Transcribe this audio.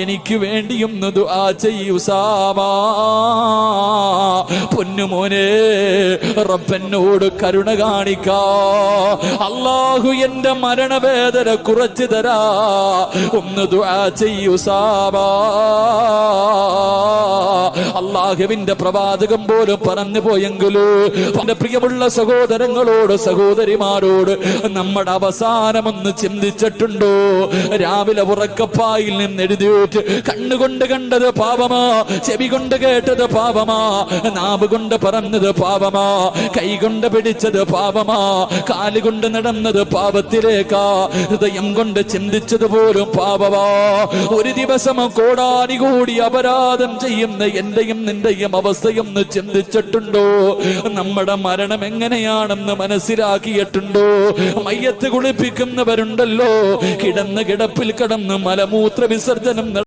എനിക്ക് വേണ്ടിയൊന്ന് ദുആ ചെയ്യൂ ഉസാമ. പൊന്നുമോനെ, റബ്ബനോട് കരുണ കാണിക്കാ. അല്ലാഹു എന്റെ മരണവേദന കുറച്ചു തരാ. ഒന്ന് ദുആ ചെയ്യൂ ഉസാമ. അല്ലാഹുവിന്റെ പ്രവാചകം പോലും പറഞ്ഞു പോയെങ്കിലോ എന്റെ പ്രിയമുള്ള സഹോദരങ്ങളോട് സഹോദരിമാരോട് നമ്മുടെ അവസാനം ഒന്ന് ചിന്തിച്ചിട്ടുണ്ടോ? രാവിലെ ഉറക്കപ്പായിൽ നിന്ന് എഴുതിയിട്ട് കണ്ണുകൊണ്ട് കണ്ടത് പാപമാ, ചെവി കൊണ്ട് കേട്ടത് പാപമാ, നാവ് കൊണ്ട് പറഞ്ഞത് പാപമാ, കൈ കൊണ്ട് പിടിച്ചത് പാപമാ, കാലുകൊണ്ട് നടന്നത് പാപത്തിലേക്കാ, ഹൃദയം കൊണ്ട് ചിന്തിച്ചത് പോലും പാപമാ. ഒരു ദിവസം കോടാനുകൂടി അപരാധം ചെയ്യുന്ന എന്റെയും നിന്റെയും അവസ്ഥയൊന്ന് ചിന്തിച്ചിട്ടുണ്ടോ? നമ്മുടെ മരണം എങ്ങനെയാണെന്ന് മനസ്സിലാക്കിയിട്ടുണ്ടോ? മയ്യത്ത് കുളിപ്പിക്കുന്നവരുണ്ടല്ലോ, കിടന്ന് കിടപ്പിൽ കിടന്ന് മലമൂത്ര വിസർജനം